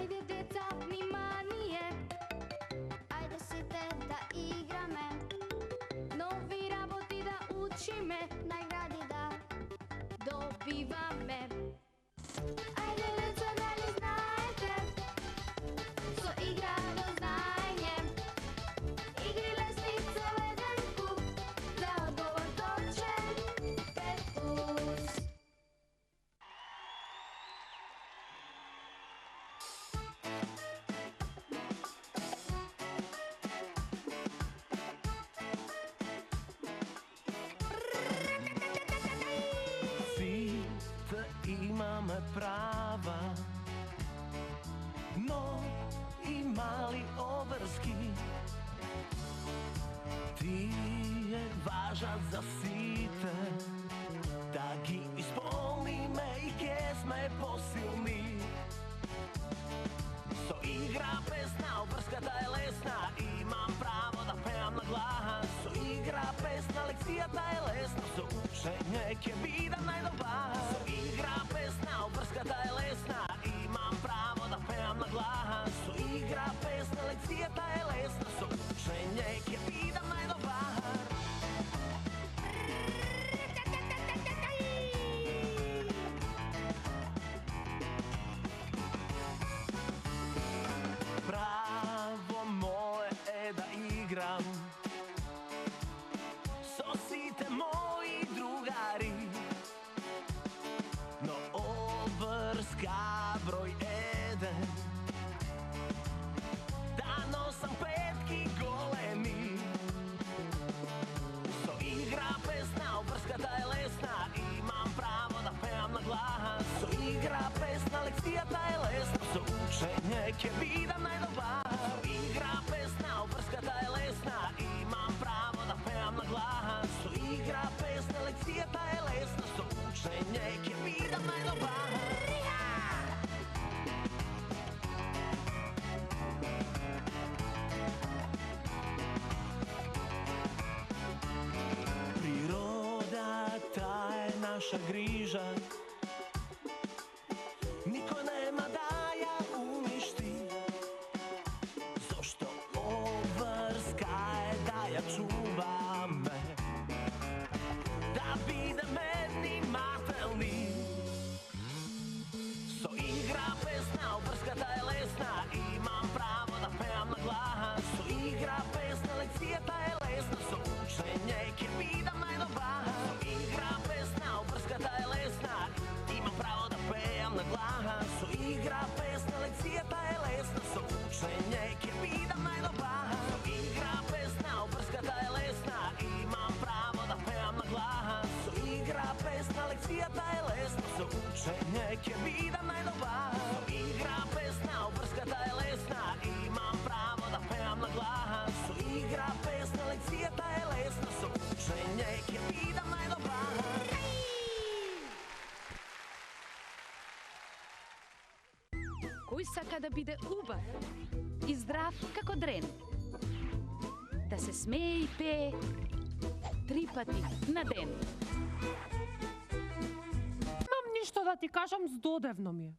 Ајде деца, внимание, ајде сите да играме, нови работи да учиме, најгради да добиваме. Ајде деца, дали знаете, со игра до знаење, игри лесница леден куп, за одговор точен 5+. Сите имаме права, но и мали обврски. Тие важат за сите, да ги исполниме и ке сме посилни. Со игра песна, обврската е лесна, имам право да пеам на глас. Со игра песна, лекцијата е лесна, со учење ќе бидам најдобар. Со игра песна, обврската е лесна, имам право да пеам на глас. Со игра песна, лекцијата е лесна, со учење ќе бидам најдобар. Право мое е да играм со сите мои другари, но обврска број 1 да носам петки големи. Со игра песна, обврската е лесна, имам право да пеам на глас. Со игра песна, лекцијата е лесна, со учење ќе бидам најдобар. Со игра песна, обврската е лесна, имам право да пеам на глас. Со игра песна, лекцијата е лесна, со учење ќе бидам најдобар. Природата е наша грижа, никој нема да ја уништи. Зошто обврска е да ја чуваме, да бидеме внимателни. Со игра песна, обврската е лесна, имам право да пеам на глас. Со игра песна, лекцијата е лесна, со учење ќе бидам најдобар. Со игра песна, обврската е лесна, имам право да пеам на глас. Со игра песна, лекцијата е лесна, со учење ќе бидам најдобар. Со игра песна, обврската е лесна, имам право да пеам на глас. Со игра песна, лекцијата е лесна, со учење ќе бидам најдобар. Со игра песна, обврската е лесна, имам право да пеам на глас. Со игра песна, лекцијата е лесна, со учење ќе бидам најдобар. Кој сака да биде убав и здрав како дрен? Да се смее и пее 3 пати на ден. Имам ништо да ти кажам, здодевно ми е.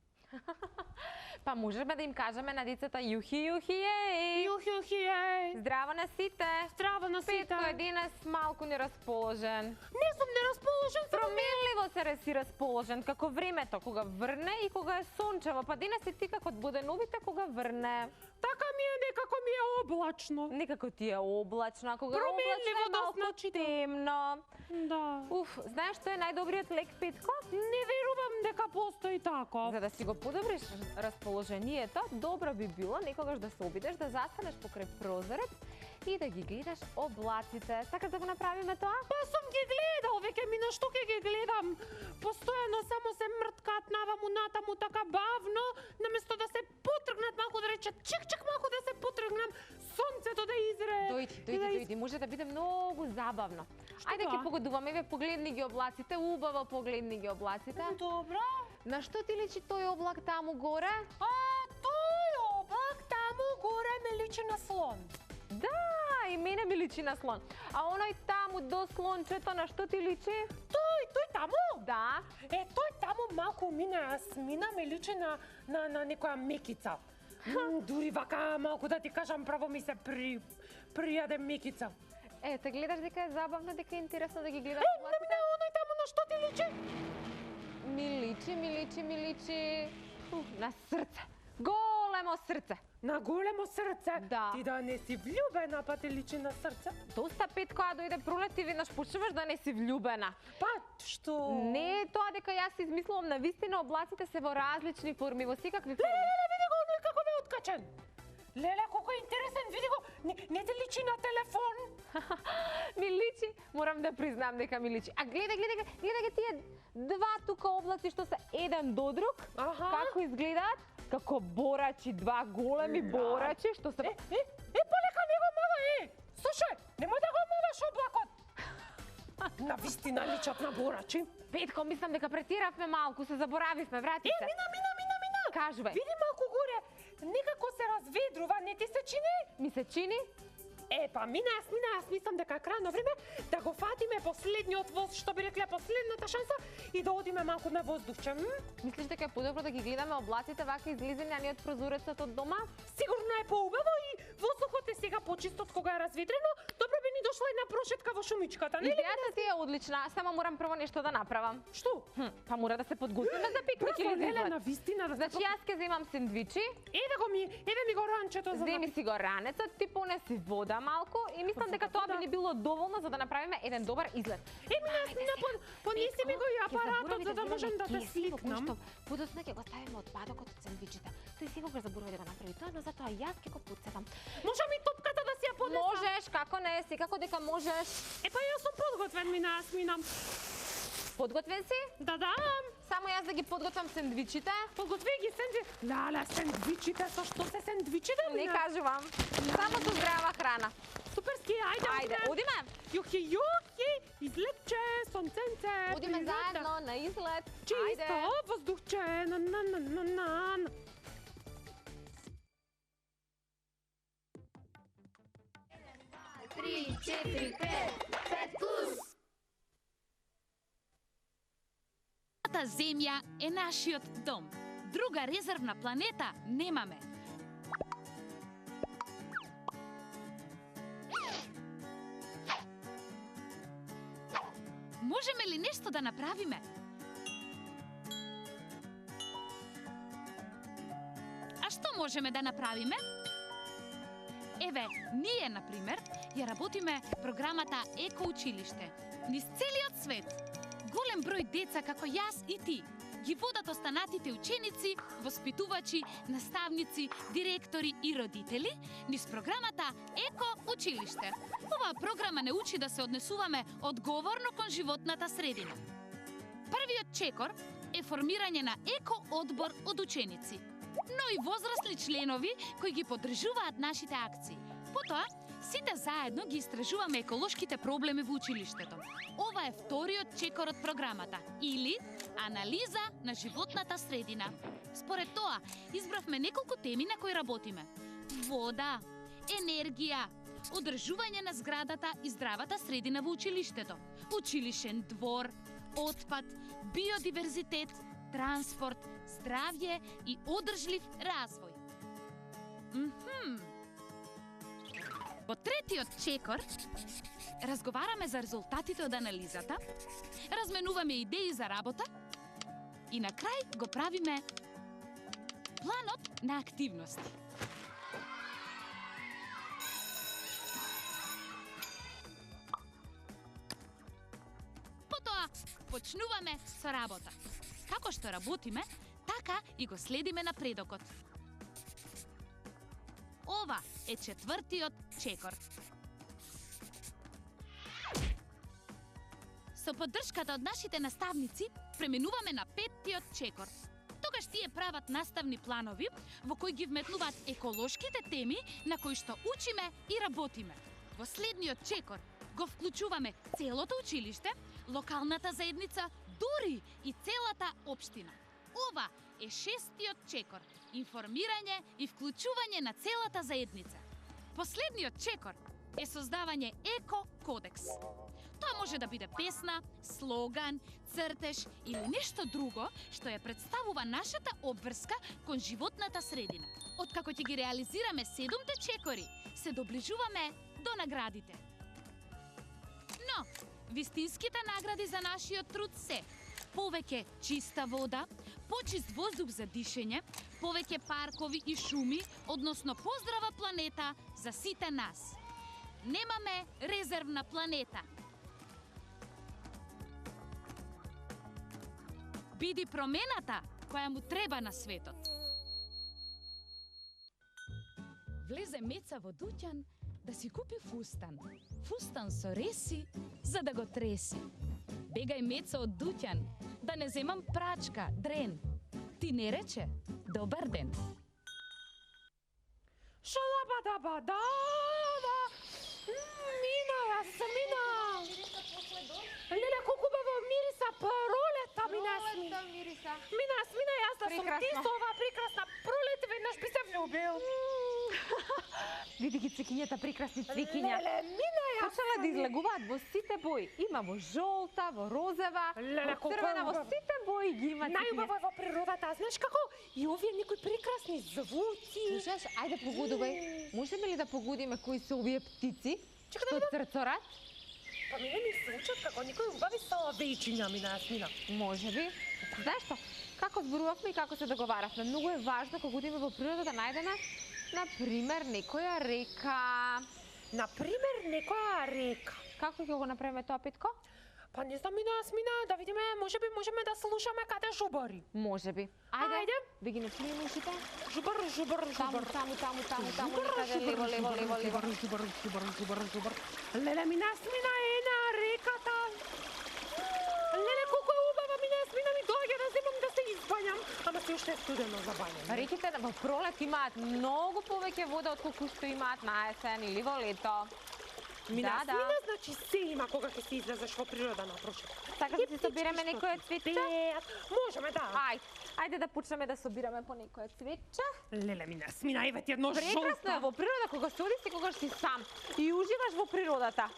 Па можеме да им кажеме на децата јухи, јухи, еј! Јухи, јухи, еј! Здраво на сите! Здраво на сите! Петко е денес малку нерасположен. Не сум нерасположен, Променливо се си расположен, како времето, кога врне и кога е сончево. Па денес е ти како буденовите кога врне. Така ми е, некако ми е облачно. Некако ти е облачно, а кога е Променливо облачно е да малку значи да. темно. Да. Уф, знаеш што е најдобриот лек, Петко? Не верувам дека постои тако. За да си го подобриш расположението, добро би било некогаш да се обидеш да застанеш покрај прозорец и да ги гледаш облаците. Сакаш да го направиме тоа? Па сум ги гледал, веќе ми на што ќе ги гледам? Постојано само се мрткаат наваму натаму така бавно, наместо да се потргнат малку, да речат чик малку да се потргнам, сонцето да изре. Дојди, може да биде многу забавно. Ајде ќе погодуваме, еве погледни ги облаците, убаво погледни ги облаците. Добро. На што ти личи тој облак таму горе? А, тој облак таму горе ме личи на слон. Да, и мене ми личи на слон. А оној таму до слончето, на што ти личи? Тој таму? Да. Тој таму малку мина јасмина ме личи на некоја мекица. Дури вака малку да ти кажам, право ми се пријаде Микица. Ете, гледаш дека е забавно, дека е интересно да ги гледаш Не, облаците. оној таму на што ти личи? Ми личи на срце. Големо срце. На големо срце. Да. Ти да не си влюбена, па ти личи на срце. Доста Пет која дојде пролети веднаш почнуваш да не си влюбена. Па, што? Не е тоа дека јас си измислувам, навистина облаците се во различни форми, во секакви форми. Леле, види го оној како ве откачен. Леле, колко е интересен, види го. Не ти личи на телефон. Ми личи, морам да признам дека ми личи. А гледај ги тие два тука облаци што се еден до друг. Аха. Како изгледаат? Како борачи, два големи борачи што се... Полека него мава, слушај, немој да го маваш облакот. На вистина личат на борачи. Петко, мислам дека претиравме малку, се заборавивме, врати се. Мина. Кажувај. Види малку горе, некако се разведрува, не ти се чини? Ми се чини? Па мина, јас мислам дека е крајно време да го фатиме последниот воз, што би рекле последната шанса и да одиме малку на воздухче. Мислиш дека е подобро да ги гледаме облаците вака излизани од прозорецот од дома? Сигурно е поубаво и воздухот е сега почист од кога е разведрено. Добро би ни дошла една прошетка во шумичката, нели? Идејата ти е одлична, само морам прво нешто да направам. Што? Па мора да се подготвиме за пикник или за Леле, излет. на вистина, Значи јас ќе земам сендвичи, Еве ми го ранчето за земи си го ранецот, ти понеси вода малку и мислам дека тоа би ни било доволно за да направиме еден добар излет. Мина, понеси ми го и апаратот за да можам да те сликнам. Подоцна ќе го ставиме отпадокот од сендвичите. Тој сигурно заборави да го направи тоа, но затоа јас ќе го потсетам. Можам и топката да си ја понесам? Можеш, како не, секако дека можеш. Па јас сум подготвен, јас минам. Подготвен си? Да. Само јас да ги подготвам сендвичите. Подготви ги Лале, сендвичите, со што се сендвичите? Не кажувам. Само со здрава храна. Суперски, Ајде, одиме. Јухи, излетче, сонценце. Одиме природа. заедно на излет. Чисто, воздухче, на. 3, 4, 5, 5 плюс. Та земја е нашиот дом. Друга резервна планета немаме. Можеме ли нешто да направиме? А што можеме да направиме? Еве, ние, например, ја работиме програмата Еко училиште. Низ целиот свет. Голем број деца како јас и ти ги водат останатите ученици, воспитувачи, наставници, директори и родители низ програмата Еко училиште. Оваа програма не учи да се однесуваме одговорно кон животната средина. Првиот чекор е формирање на еко одбор од ученици, но и возрастни членови кои ги поддржуваат нашите акции. Потоа, сите заедно ги истражуваме еколошките проблеми во училиштето. Ова е вториот чекор од програмата, или анализа на животната средина. Според тоа, избравме неколку теми на кои работиме. Вода, енергија, одржување на зградата и здравата средина во училиштето, училишен двор, отпад, биодиверзитет, транспорт, здравје и одржлив развој. Во третиот чекор разговараме за резултатите од анализата, разменуваме идеи за работа и на крај го правиме планот на активности. Потоа почнуваме со работа. Како што работиме, така и го следиме напредокот. Ова е четвртиот чекор. Со поддршката од нашите наставници, преминуваме на петтиот чекор. Тогаш тие прават наставни планови во кои ги вметнуваат еколошките теми на кои што учиме и работиме. Во следниот чекор го вклучуваме целото училиште, локалната заедница, дури и целата општина. Ова е шестиот чекор – информирање и вклучување на целата заедница. Последниот чекор е создавање еко-кодекс. Тоа може да биде песна, слоган, цртеж или нешто друго што ја представува нашата обврска кон животната средина. Откако ќе ги реализираме 7-те чекори, се доближуваме до наградите. Но, вистинските награди за нашиот труд се повеќе чиста вода, почист воздух за дишење, повеќе паркови и шуми, односно поздрава планета за сите нас. Немаме резервна планета. Биди промената која му треба на светот. Влезе Меца во дуќан да си купи фустан. Фустан со реси, за да го треси. Бегај Меца од дуќан, да не земам прачка, дрен. Ти не рече, добар ден. Шалабадабада! Мина, јас съм мина! Леле, колку бево мириса пролета, мина смина! Мина, јас да сум ти со ова прекрасна пролет, веднаш би се влюбил. Види ги цвикињата, прекрасни цвикиња. Леле, мина, јас Почнала да излегуваат во сите бои. Има во жолта, во розева, Леле, во колку црвена, во убаво. сите бои ги има Најубаво е во природата, знаеш како? И овие некои прекрасни звуци. Слушаш, ајде погодувај. Можеме ли да погодиме кои се овие птици што црцорат? Па мене ми звучат како некои убави соловејчиња, мина, смина. Може би. Знаеш што? Како зборувавме и како се договаравме, многу е важно кога одиме во природа да најдеме, на пример, некоја река. Например, некоја река. Како ќе го направиме тоа, Петко? Па не знам, мина, да видиме, можеби можеме да слушаме каде жубари. Може би. Ајде. Ви ги напнуем ушите. Жубар, Таму, некаде лево. Леле, мина е на реката. Леле, колку е убава, мина ми доаѓа да земам да се избањам. Ама се уште е студено за бањање. Реките во пролет имаат многу повеќе вода отколку што имаат на есен или во лето. Мина, Да. значи се има кога ќе се излезеш во природа на прочек. Сакаш да си собираме некое цветче? Можеме, да. Ајде да почнеме да собираме по некое цветче. Леле, мина, еве ти едно Прекрасно е жолто. во природа кога се одиш и кога си сам и уживаш во природата.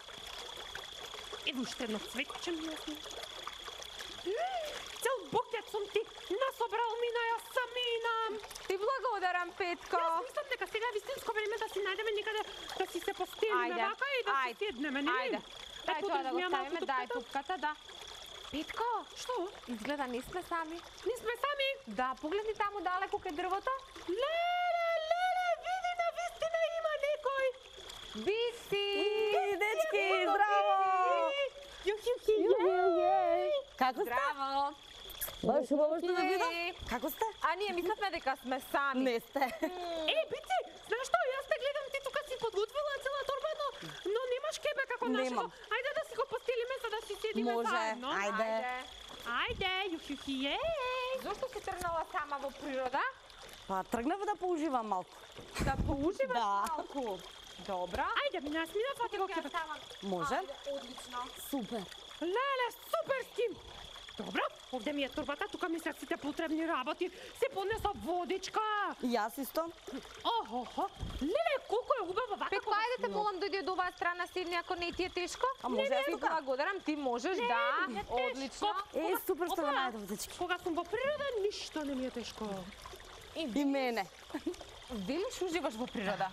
Ево уште едно цветче, мина. Цел букет сум ти насобрал, мина, јас сам минам. Ти благодарам, Петко. Јас мислам дека сега е вистинско време да си најдеме некаде да си се постелиме Ајде, вака и да си седнеме, нели? Ајде. Дај тоа да го ставиме, дај пупката. пупката, да. Петко, Што? изгледа не сме сами. Не сме сами? Да, погледни таму далеку кај дрвото. Леле, види, на вистина има некој. Биси! Дечки, здраво! Како сте? Здраво! Баш убаво што да видам. Како сте? А ние мислевме дека сме сами. Не сте. Бици, знаеш што, јас те гледам, ти тука си подготвила цела торба, но немаш кебе како Немам. нашето. Ајде да си го постелиме за да си седиме Може, заедно. ајде. Ајде, Зошто си тргнала сама во природа? Па тргнав да поуживам малку. Да поуживаш Да. малку. Добра. Ајде, мина, фати го кебе. Може? Одлично. Супер. Леле, суперски! Добро, овде ми е турбата, тука ми се сите потребни работи. Се поднесла водичка. И јас исто. Охо, леле, колку е убаво вака. Петко, ајде те молам дојди од оваа страна, седни ако не ти е тешко. А може Не, јас ти тука? благодарам, ти можеш, Не, да. не е тешко. Одлично. Супер што ме Ова, најдов, дечки. Кога сум во природа, ништо не ми е тешко. И мене. Велиш уживаш во природа.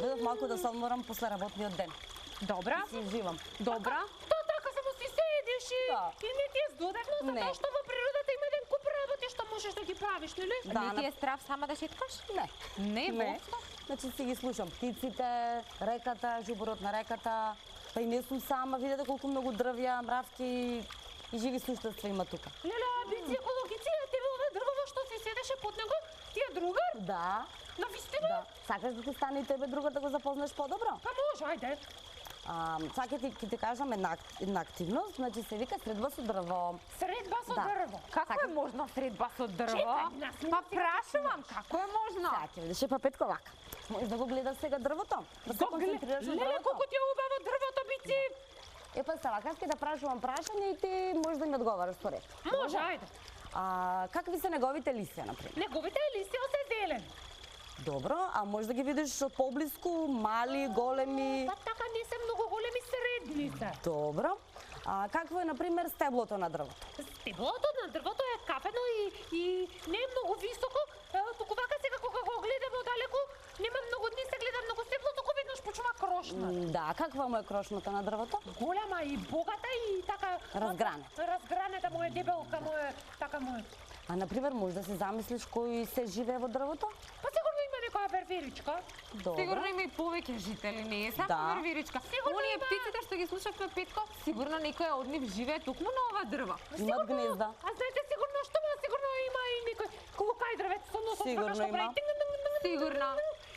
Бидов малку да се одморам после работниот ден. Добра. Си уживам. Добра. Тоа така само си седиш Да. и не ти е здодевно, Не. затоа што во природата има еден куп работи што можеш да ги правиш, нели? Да, Не ти е страв сама да шеткаш? Не. Не, Не. воопшто. Значи си ги слушам птиците, реката, жуборот на реката. Па и не сум сама, видете колку многу дрвја, мравки и живи суштества има тука. Леле, бици екологиција, тебе ове дрвово што си седеше под него, ти е другар? Да, На вистина? да. Сакаш да ти стане и тебе друга да го запознаш подобро? Па може, ајде. Сака ти кажам една активност, значи се вика средба со дрво. Средба со Да. дрво. Како е можно средба со дрво? Чекај, нас Па сега прашувам, како е можно? Сака, видиш па Петко вака. Можеш да го гледаш сега дрвото, да се концентрираш на Леле, дрвото. колку ти е убаво дрвото, бици. Па вака ќе да прашувам прашање и ти можеш да ми одговараш по ред. Може, ајде. Какви се неговите лисија, например? Неговите листија се зелени. Добро, а можеш да ги видиш од поблиску, мали, големи? Па така не се многу големи, средни се. Добро. Какво е, например, стеблото на дрвото? Стеблото на дрвото е кафено и не е много високо. Туку вака сега кога го гледам одалеку, нема многу дни се гледа многу стебло, туку веднаш почува крошна. Да, каква му е крошната на дрвото? Голема и богата и така... Разгранета му е, дебелка му е, така му е. Например, може да си замислиш кој се живее во дрвото? Па сигурно има некоја вервиричка. Добро. Сигурно има и повеќе жители, не е само Да. вервиричка. Сигурно Оние има. птиците што ги слушавме Петко, сигурно некоја од нив живее токму на ова дрво. Имат гнезда. А знаете сигурно што ма, сигурно има и некој кулукај дрвец со носот Сигурно така што има. прави тинг. Сигурно.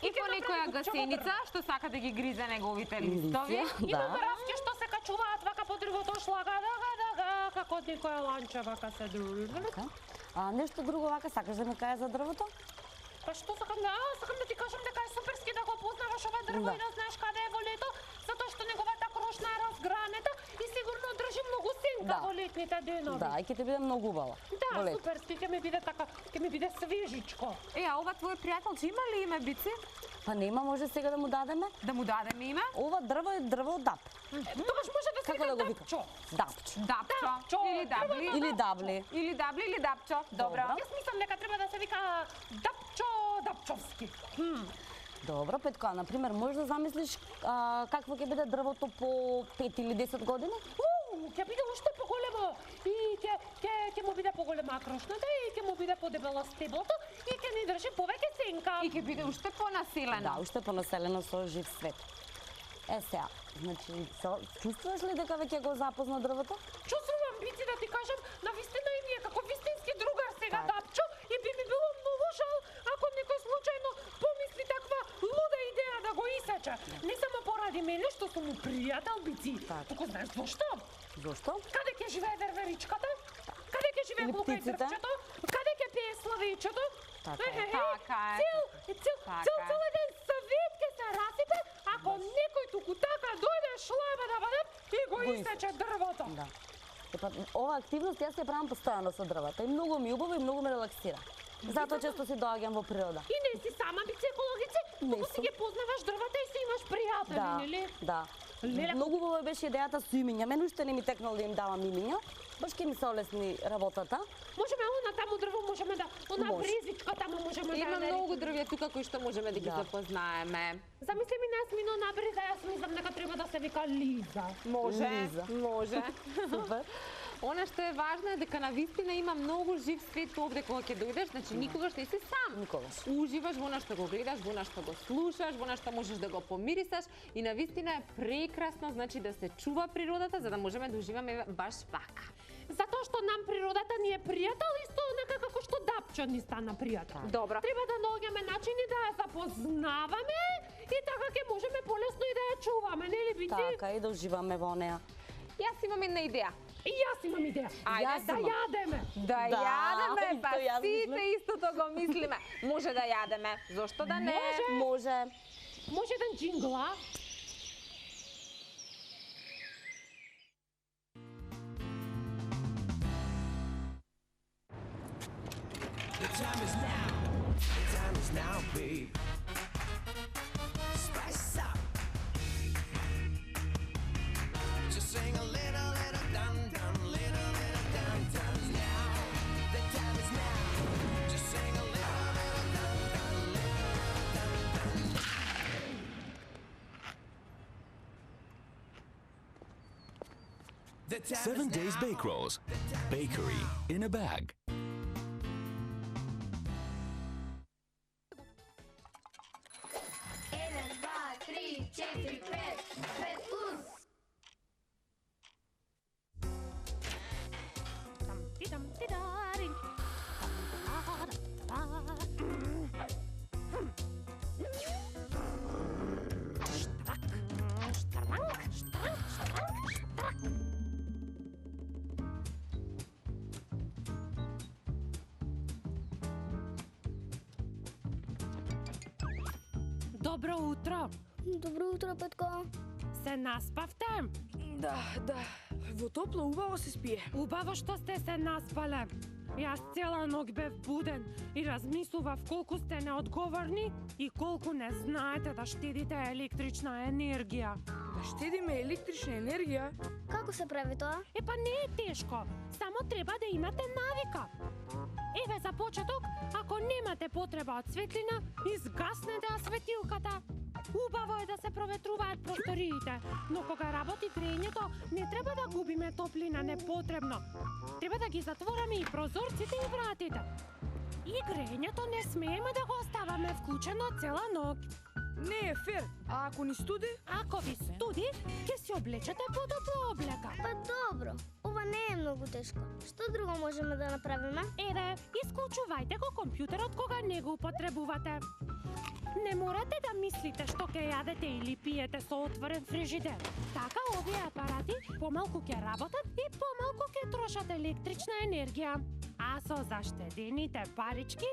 И ќе по направи некоја купчева гасеница што сака да ги гризе неговите листови. Има Да. мравки што се качуваат вака по дрвото шлага, како од некоја ланча вака се други. Нешто друго вака сакаш да ми кажеш за дрвото? Па што сакам да ти кажам дека е суперски да го познаваш ова дрво Да. и да знаеш каде е во лето, затоа што неговата крошна е разгранета и сигурно држи многу сенка Да. во летните денови. Да, и ќе ти биде многу убава. Да, Во лето. суперски, ќе ми биде така, ќе ми биде свежичко. А ова твој пријателче има ли име Бици? Па нема, може сега да му дадеме? Да му дадеме име? Ова дрво е дрво од дап. Тогаш може да се Како да го вика? дапчо. Дапчо. Дапчо. Дапчо. Или дабли. Или дабли. Или дабли или дапчо. Добро. Јас мислам дека треба да се вика дапчовски. Добро, Петко, например, можеш да замислиш какво ќе биде дрвото по 5 или 10 години? Ќе биде уште поголемо и ќе му биде поголема крошната и ќе му биде подебело стеблото и ќе ни држи повеќе сенка. И ќе биде уште понаселено. Да, уште понаселено со жив свет. Сега, значи, чувствуваш ли дека веќе го запозна дрвото? Чувствувам, Бици, да ти кажам, навистина и ми е како вистински другар сега Така. Дапчо и би ми било многу жал ако некој случајно помисли таква луда идеја да го исече. Не само поради мене што сум му пријател, Бици, Така. туку знаеш зошто? Зошто? Каде ќе живее верверичката? Каде ќе живее Или глупај птиците? дрвчето? Каде ќе пее славичето? Така е. Така е. Цел еден свет ќе се расипе ако некој туку така дојде шлаба да бъде и го исече дрвото. Да. Епа, ова активност јас ја правам постојано со дрвата и многу ми е убаво и многу ме релаксира. Затоа често си доаѓам во природа. И не си сама Бици екологици, Не туку си сум. ги познаваш дрвата и си имаш пријатели, Да, нели? да. Леле, Многу убава беше идејата со имиња. Мене уште не ми текнало да им давам имиња. Баш ќе ми се олесни работата. можеме она таму дрво, можеме да, она Може. брезичка таму можеме да Има ја многу дрвја тука кои што можеме да ги Да. запознаеме. Замисли ми нас мино набриза, јас мислам дека треба да се вика Лиза. Може, Лиза. може. Супер. Она што е важно е дека навистина има многу жив свет овде кога ќе дојдеш, значи никогаш не си сам. Никогаш. Уживаш во она што го гледаш, во она што го слушаш, во она што можеш да го помирисаш и навистина е прекрасно, значи да се чува природата за да можеме да уживаме баш вака. Затоа што нам природата ни е пријател исто онака како што Дапчо ни стана пријател. Добро. Треба да наоѓаме начини да ја запознаваме и така ќе можеме полесно и да ја чуваме, нели Бици? Така и да уживаме во неа. Јас имам една идеја. И јас имам идеја. Ајде, да имам. јадеме. Да, Да, јадеме, па исто јас сите мислам. истото го мислиме. Може да јадеме, зошто да не? Може. Може еден джингла? The time is now. The time is now, babe. Spice up. Just sing a little, little dum dum, little, little dum dum. Now, the time is now. Just sing a little, little dum dum, little, little dum dum. 7 Days Bake Rolls. Bakery in a bag. Еден, два, три, четири, пет. Пет плюс. Добро утро. Добро утро, Петко. Се наспавте? Да. Во топло убаво се спие. Убаво што сте се наспале. Јас цела ноќ бев буден и размислував колку сте неодговорни и колку не знаете да штедите електрична енергија. Да штедиме електрична енергија? Како се прави тоа? Епа не е тешко, само треба да имате навика. Еве за почеток, ако немате потреба од светлина, изгаснете светилката. Убаво е да се проветруваат просториите, но кога работи грејењето, не треба да губиме топлина непотребно. Треба да ги затвораме и прозорците и вратите. И грејењето не смееме да го оставаме вклучено цела ноќ. Не е фер. А ако ни студи? Ако ви студи, ќе си облечете подобра облека. Па добро, ова не е многу тешко. Што друго можеме да направиме? Еве, исклучувајте го компјутерот кога не го употребувате. Не морате да мислите што ќе јадете или пиете со отворен фрижидер. Така овие апарати помалку ќе работат и помалку ќе трошат електрична енергија. А со заштедените парички,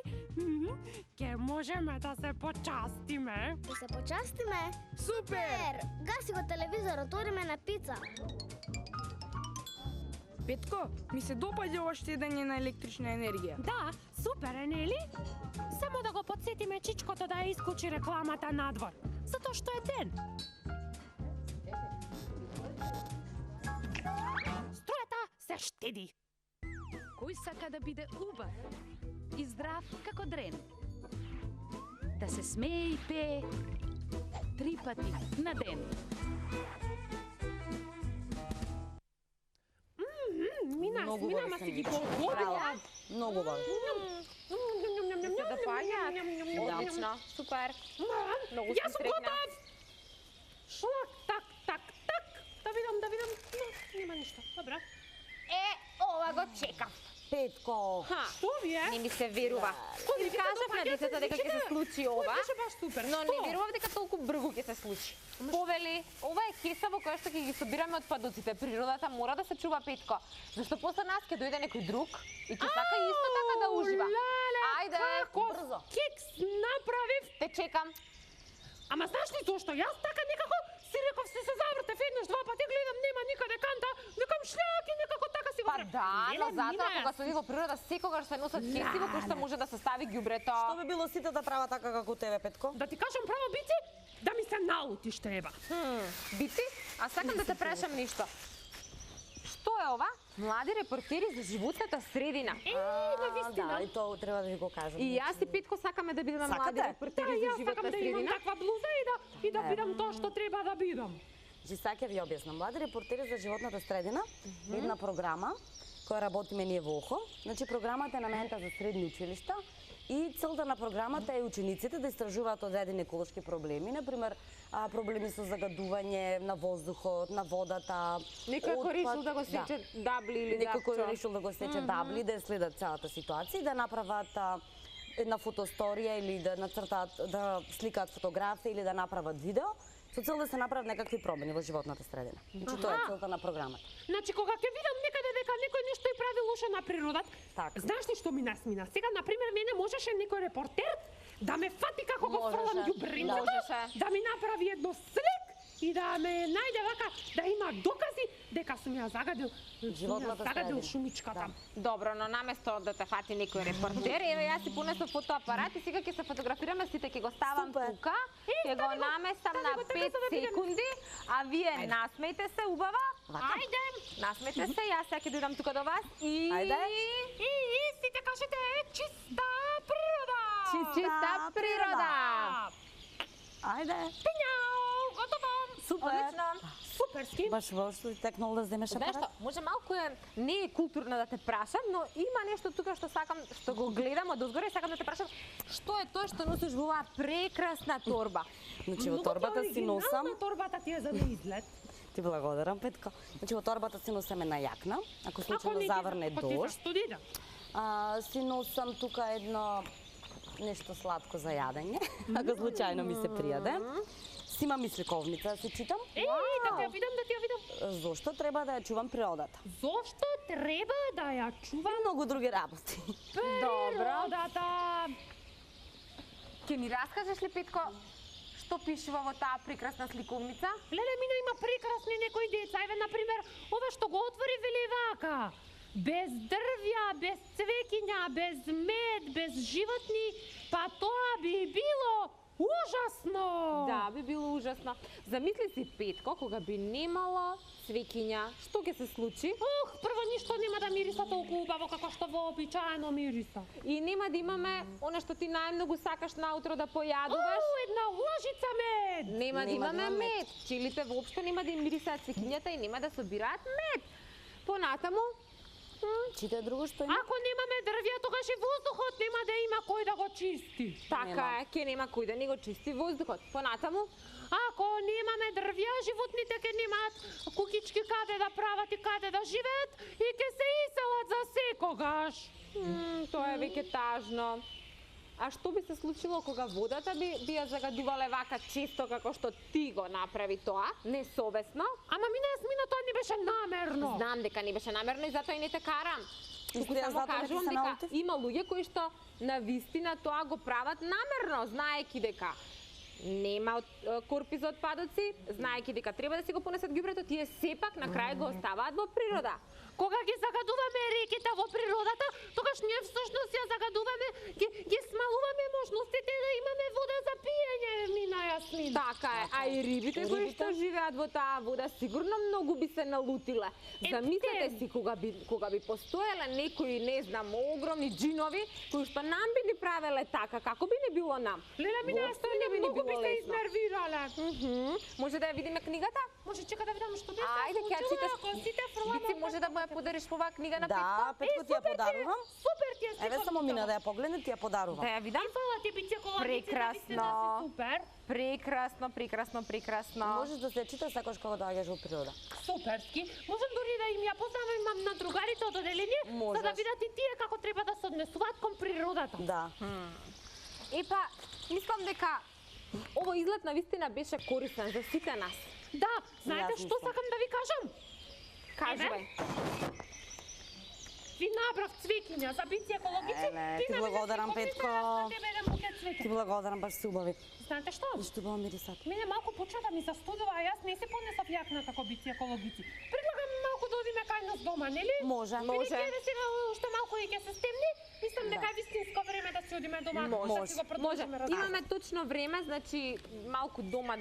ќе можеме да се почастиме. Да се почастиме? Супер! Гаси го телевизорот, одиме на пица. Петко, ми се допаѓа ова штедење на електрична енергија. Да, супер е, нели? Само да го подсетиме чичкото да ја исклучи рекламата надвор, затоа што е ден. Струјата се штеди. Кој сака да биде убав и здрав како дрен? Да се смее и пее 3 пати на ден. Многу Мина, убави ма се си ги ми. погодила. Браво. Многу убави. Се допаѓаат? Одлично, супер. Многу Јас сум сум среќна. готов! Шлак, так. Да видам. Нема ништо. Добра. Ова го чекав. Петко. Што ви е? Не ми се верува. ви Ти се кажав на допаѓа, децата дека ќе се случи ова, Беше баш супер. но не Што? верував дека толку брзо ќе се случи. Повели, ова е кеса во која што ќе ги собираме отпадоците. Природата мора да се чува, Петко. Зашто после нас ќе дојде некој друг и ќе сака исто така да ужива. Ајде, Како брзо. кекс направив? те чекам. Ама знаеш ли зошто? Јас така некако си реков се завртев еднаш, два пати гледам нема никаде канта, викам шляк и некако така си го Па правам. да, Леле, но затоа Мина, кога се оди во природа секогаш се носат кеси во кои што може да се стави ѓубрето. Што би било сите да прават така како тебе, Петко? Да ти кажам право бици, да ми се наутиш треба. Бити, а сакам да те прашам нешто. Што е ова? Млади репортери за животната средина. Навистина. Да, и тоа треба да ви го кажам. И јас и Петко сакаме да бидеме Сакате? млади Да, репортери за јас животна сакам да имам средина. таква блуза и да бидам тоа што треба да бидам. Значи, сега ќе ви објаснам. Млади репортери за животната средина, една програма која работиме ние во ОХО. Значи, програмата е наменета за средни училишта и целта на програмата е учениците да истражуваат одредени еколошки проблеми, например проблеми со загадување на воздухот, на водата. Некој отпад. решил да го сече дабли или Некој кој дапчо. решил да го сече дабли, да ја следат цялата ситуација и да направат една фотосторија или да нацртаат, да сликаат фотографија или да направат видео со цел да се направат некакви промени во животната средина. Значи тоа е целта на програмата. Значи кога ќе видам некаде дека некој нешто и прави лошо на природата, Така. знаеш ли што ми насмина? Сега на пример мене можеше некој репортер да ме фати како го Можеше, фрлам ѓубринката, можеше. да ми направи едно слик и да ме најде вака, да има докази дека сум ја загадил, Животната средина. шумичката. Добро, но наместо да те фати некој репортер, еве јас си понесов фотоапарат и сега ќе се фотографираме сите, ќе го ставам Супер. тука, ќе го наместам на го така 5 за да видам. секунди, а вие насмејте се убава. Ајде! Насмејте се, јас сега ќе дојдам тука до вас и Ајде. И сите кажете чиста природа! Чиста природа. Ајде. Пињао, готово! Супер. Одлично. Суперски! Баш во што ти текнал да земеш Знаеш апарат? што, може малку е, не е културно да те прашам, но има нешто тука што сакам, што го гледам од озгоре и сакам да те прашам, што е тоа што носиш во оваа прекрасна торба? Значи во торбата си носам. Торбата ти е за да излет. Ти благодарам, Петко. Значи во торбата си носам една јакна, ако Ако случајно не заврне ти за дожд. студида. Си носам тука едно нешто сладко за јадење, ако случајно ми се пријаде. Си имам и сликовница да се читам. Еј, да те ја видам, да те ја видам. Зошто треба да ја чувам природата? Зошто треба да ја чувам И многу други работи. природата? Ќе ми раскажеш ли, Петко, што пишува во таа прекрасна сликовница? Леле, мина има прекрасни некои деца. Еве, например, ова што го отвори вели вака. Без дрвја, без цвекиња, без мед, без животни, па тоа би било ужасно! Да, би било ужасно. Замисли си, Петко, кога би немало цвекиња, што ќе се случи? Ох, прво ништо нема да мириса толку убаво како што вообичаено мириса. И нема да имаме она што ти најмногу сакаш наутро да појадуваш. Една лажица мед! Нема да Нема да имаме има мед. мед. Пчелите воопшто нема да им мирисаат цвекињата и нема да собираат мед. Понатаму, Чите друго што има? Ако немаме дрвја, тогаш и воздухот нема да има кој да го чисти. така е, ќе нема кој да ни го чисти воздухот. Понатаму, Ако немаме дрвја, животните ќе немаат кукички каде да прават и каде да живеат и ќе се иселат за секогаш. тоа е веќе тажно. А што би се случило кога водата би ја загадувале вака често како што ти го направи тоа, несовесно? Ама мина Јасмина, тоа не беше намерно. Знам дека не беше намерно и затоа и не те карам. Туку Истина, само затоа не ти кажувам се дека налутив? има луѓе кои што на вистина тоа го прават намерно, знаеки дека нема корпи за отпадоци, знаеки дека треба да си го понесат ѓубрето, тие сепак на крај го оставаат во природа. Кога ги загадуваме реките во природата, тогаш ние всушност ја загадуваме, ги смалуваме можностите да имаме вода за пиење, мина Јасмина. Така е, а и рибите И кои рибите? што живеат во таа вода сигурно многу би се налутиле. Замислете си кога би постоеле некои, не знам, огромни џинови кои што нам би ни правеле така, како би не било нам? Леле, мина Воопшто Јасмина, не би ни многу би било се лесно. изнервирале. Може да ја видиме книгата? Може, чека да видам што би се Ајде, ќе ја случило читаш. ако сите фрламе. Бици, може да му ја подариш оваа книга на Петко? Да, Петко ти ја подарувам. Супер ти е Еве само мина да ја погледне, ти ја подарувам. Да ја видам? Фала ти бице колагици, Прекрасно. да си супер. Прекрасно, прекрасно, прекрасно. Можеш да се читаш сакаш кога доаѓаш во природа. Суперски. Можам дури да им ја познавам на другарите од оделение, за да Можеш. видат и тие како треба да се однесуваат кон природата. Да. Епа, мислам дека овој излет на вистина беше корисен за сите нас. Да, знаете Јас што мислам. сакам да ви кажам? Кажувај. Ви набрав цвекиња за бици екологици. Еле, ти ти на мене благодарам, си Петко. помислила за тебе еден букет Ти цвеќе. благодарам, баш се убави. Знаете што? Што убаво мирисат. Мене малку почна да ми застудува, а јас не се понесав јакна како бици екологици. Предлагам малку да одиме кај нас дома, нели? Може. Може. Бидејќи сега уште малку и ќе се стемни, мислам дека е вистинско време да си одиме дома, да Може. си го Може. продолжиме разговор. Имаме точно време, значи малку дома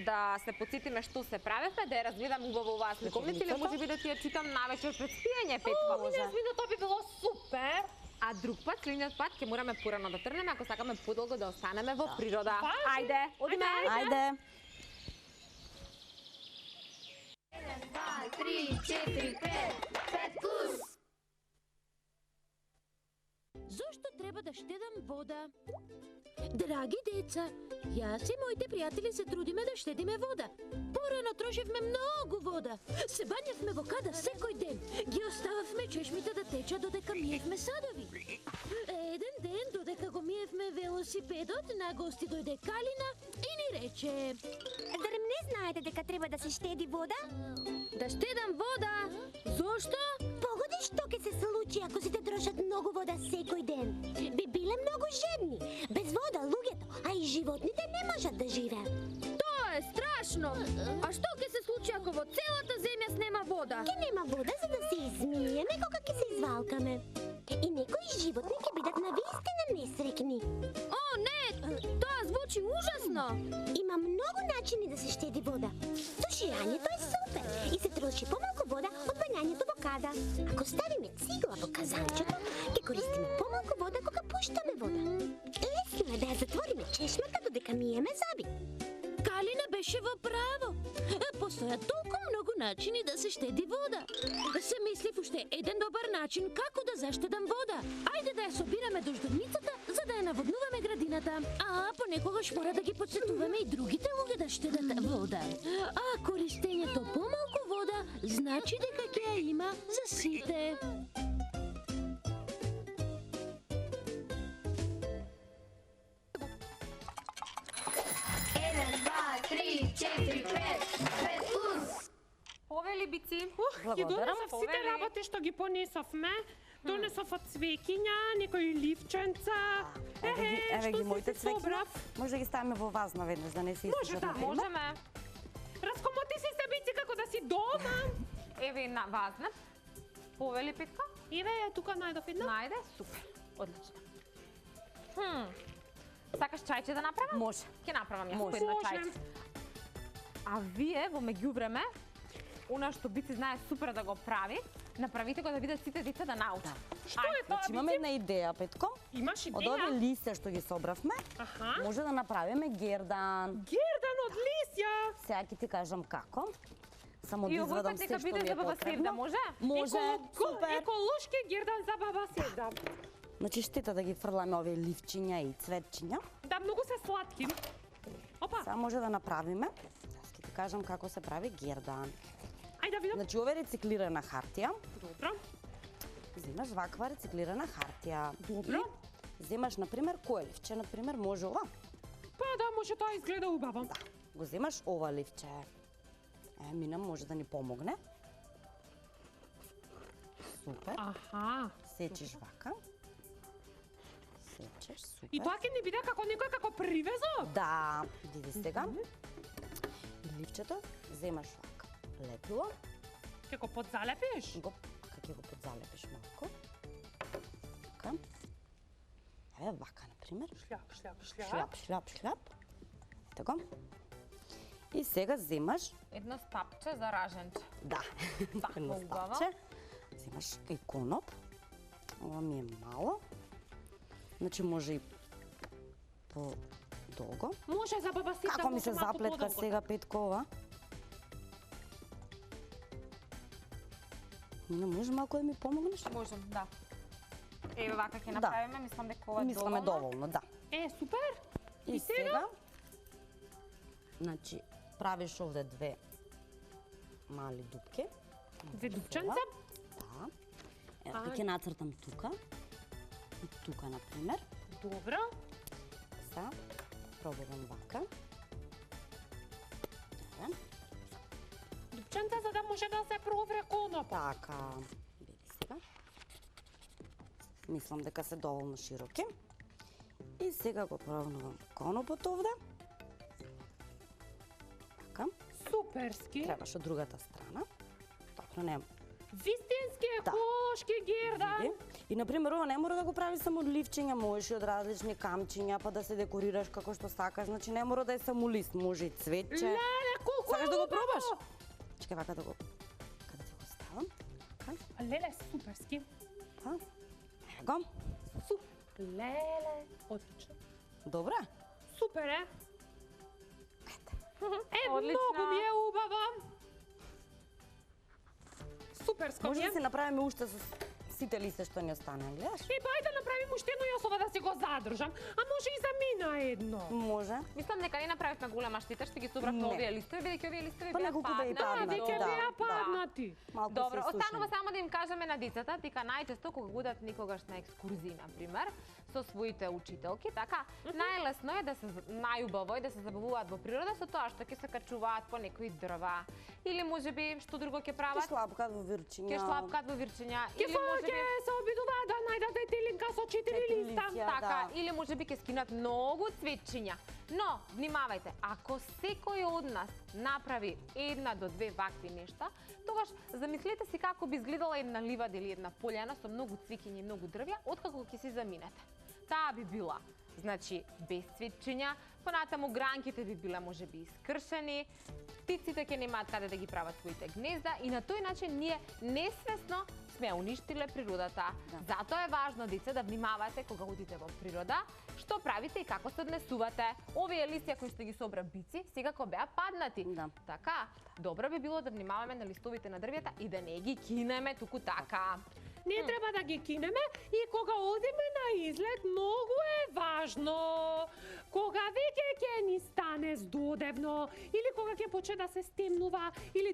да се подсетиме што се правевме, да ја разгледам убаво оваа сликовница или можеби да ти ја читам навечер пред спиење, Петко. О, Јасмина, тоа би било супер. А друг пат, следниот пат, ќе мораме порано да тргнеме ако сакаме подолго да останеме во природа. Важи. Ајде, одиме. Ајде. 3, 4, 5 плюс. Зошто треба да штедам вода? Драги деца, јас и моите пријатели се трудиме да штедиме вода. Порано трошевме многу вода. Се бањавме во када секој ден. Ги остававме чешмите да течат додека миевме садови. Еден ден, додека го миевме велосипедот, на гости дојде Калина и ни рече: Зарем не знаете дека треба да се штеди вода? да штедам вода. Зошто? Погоди што ќе се случи ако сите трошат многу вода секој ден. Би биле многу жедни. Без вода луѓето, а и животните не можат да живеат. Тоа е страшно. А што ќе се случи ако во целата земја снема вода? Ќе нема вода за да се измиеме кога ќе се извалкаме. И некои животни ќе бидат навистина несрекни. О, не! Тоа звучи ужасно. Има многу начини да се штеди вода. Суширањето е супер и се троши помалку вода од пањањето во када. Ако ставиме цигла во казанчето, ќе користиме помалку вода кога пуштаме вода. Лесно е да ја затвориме чешмата додека миеме зоби. Калина беше во право. Постојат толку многу начини да се штеди вода. Се мислив уште еден добар начин како да заштедам вода. Ајде да ја собираме дождовницата за да ја наводнуваме градината. А понекогаш мора да ги подсетуваме и другите луѓе да штедат вода. А користењето помалку вода значи дека ќе ја има за сите. Повели бици. Ги Благодарам. донесов сите Повели. работи што ги понесовме. Донесов од цвекиња, некои ливченца. Еве ги моите се собрав? цвеки. Може да ги ставиме во вазна веднаш да не се Може исушат да, на пример. Можеме. Раскомоти си се бици како да си дома. Еве една вазна. Повели Петко. Еве, тука најдов една. Најде? Супер. Одлично. Сакаш чајче да направам? Може. Ќе направам јас Може. по едно Можем. чајче. А вие во меѓувреме, она што Бици знае супер да го прави, направите го да видат сите деца да научат. Што е тоа, Значи имаме една идеја, Петко. Имаш Од идеја? овие листе што ги собравме, Аха. може да направиме гердан. Гердан од лисја. Сега ќе ти кажам како. Само да И овој извадам пат се нека што биде ми е за баба Севда, потребно. може? Може, супер. Еколошки гердан за баба Севда. Значи штета да ги фрламе овие ливчиња и цветчиња. Да, многу се сладки. Опа, Сега може да направиме. Јас ќе ти кажам како се прави гердан. ајде да видам. Значи ова е рециклирана хартија. Добро. Земаш ваква рециклирана хартија. Добро. И земаш на пример кое ливче, на пример може ова. Па да, може тоа изгледа убаво. Да. Го земаш ова ливче. Мина може да ни помогне. Супер. Аха. Сечиш вака. Сечеш, супер. И тоа ќе ни биде како некој како привезо? Да, види сега. И ливчето земаш вака. Лепило. Ќе го подзалепиш? Го, како ќе го подзалепиш малку. Вака. Еве вака, на пример. Шляп, шляп, шляп. Шляп, шляп, шляп. Ето го. И сега земаш, Едно стапче за раженче. да, едно убаво. стапче. Земаш и коноп. Ова ми е мало. Значи може и по-долго. Може за баба Севда. Како ми се може малку заплетка подолго. сега Петко ова? Не може малку да ми помогнеш? Можем, да. Еве вака ќе Да. направиме, мислам дека ова е Мисламе доволно, да. Супер. И И сега? сега, значи, правиш овде две мали дупки. Две дупченца. Да. Ево, ќе нацртам тука. И тука, например. Добро. Сега, пробувам вака. Еве. Дупченца за да може да се провре конопа. Така, види сега. Мислам дека се доволно широки. И сега го пробувам конопот овде. Така. Суперски. Требаш од другата страна. Добро, нема. Вистински Да. еколошки гердан. Види. И, например, ова не мора да го прави само од ливчиња, можеш и од различни камчиња, па да се декорираш како што сакаш. Значи, не мора да е само лист, може и цветче. Леле, колку Сакаш да го убаво! пробаш? Чекај вака да го... Каде ти го ставам? Така, Леле, суперски. па. Ево го. Леле, одлично. Добра? Супер е. Одлично. Многу ми е убаво. Суперско ми Може е. да се направиме уште со сите листе што ни останаа, гледаш? Бај да направим уште едно јас ова да си го задржам. А може и за мина едно. Може. Мислам дека не направивме голема штета, што ги собравме Не. овие листови, бидејќи овие листови Па беа неколку беа и паднати. паднати, Веќе да, беа да. паднати. Малку Добро, се останува сушени. само да им кажеме на децата, дека најчесто кога одат некогаш на екскурзии, на пример, со своите учителки, така, најлесно е да се најубаво е да се забавуваат во природа со тоа што ќе се качуваат по некои дрва или можеби што друго ќе Ќе прават, шлапкат во вирчиња. ќе шлапкат во вирчиња Ке или можеби се обидуваат да најдат етилинка со 4 4 листа. листја. така, да. или можеби ќе скинат многу цветчиња. Но, внимавајте, ако секој од нас направи една до две вакви нешта, тогаш замислете си како би изгледала една ливада или една пољана со многу цвеќиња и многу дрвја, откако ќе си заминете. Таа би била, значи, без цветчиња, понатаму гранките би биле можеби искршени, птиците ќе немаат каде да ги прават своите гнезда и на тој начин ние несвесно сме уништиле природата. Затоа е важно, деца, да внимавате кога одите во природа, што правите и како се однесувате. Овие листја кои што ги собра Бици, секако беа паднати. Да. Така, добро би било да внимаваме на листовите на дрвјата и да не ги кинеме туку така. Не треба да ги кинеме и кога одиме на излет, многу е важно. Кога веќе ќе ни стане здодевно, или кога ќе почне да се стемнува, или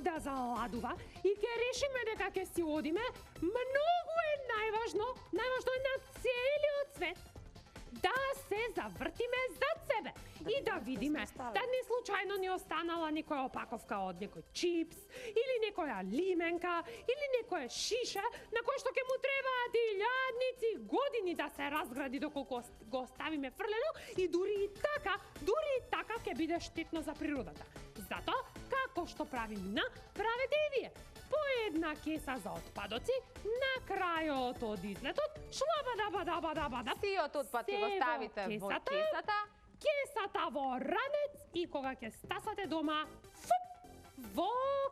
да заладува, и ќе решиме дека ќе си одиме, многу е најважно е на целиот свет, да се завртиме зад себе и да видиме да не случајно ни останала некоја опаковка од некој чипс или некоја лименка или некоја шиша на кој што ќе му требаат илјадници години да се разгради доколку го оставиме фрлено и дури и така ќе биде штетно за природата. Затоа, како што прави Мина, правете и вие. по една кеса за отпадоци, на крајот од излетот, шлабадабадабадабада. Сиот отпад ќе го ставите во кесата. Кесата во ранец и кога ќе стасате дома, во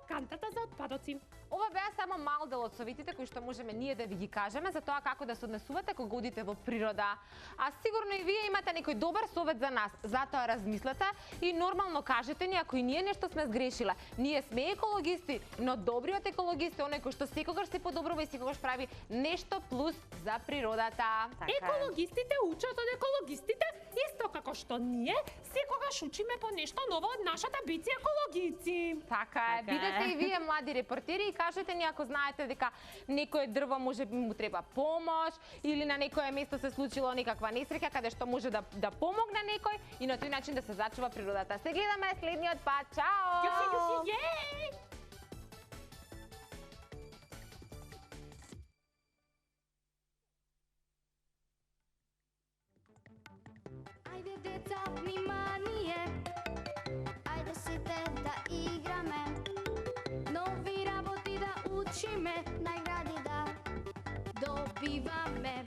кантата за отпадоци. Ова беа само мал дел од советите кои што можеме ние да ви ги кажеме за тоа како да се однесувате кога одите во природа. А сигурно и вие имате некој добар совет за нас. Затоа размислете и нормално кажете ни ако и ние нешто сме сгрешиле. Ние сме екологисти, но добриот екологист е оној кој што секогаш се подобрува и секогаш прави нешто плюс за природата. Екологистите учат од екологистите, исто како што ние секогаш учиме по нешто ново од нашата бици екологици. Така е. Бидете и вие млади репортери и кажете ни ако знаете дека некое дрво може би му треба помош или на некое место се случило некаква несреќа каде што може да помогне некој и на тој начин да се зачува природата. Се гледаме следниот пат. Чао! Јуси, јеј! Ајде деца, внимание, ајде сите да играме, нови работи да учиме, награди да добиваме.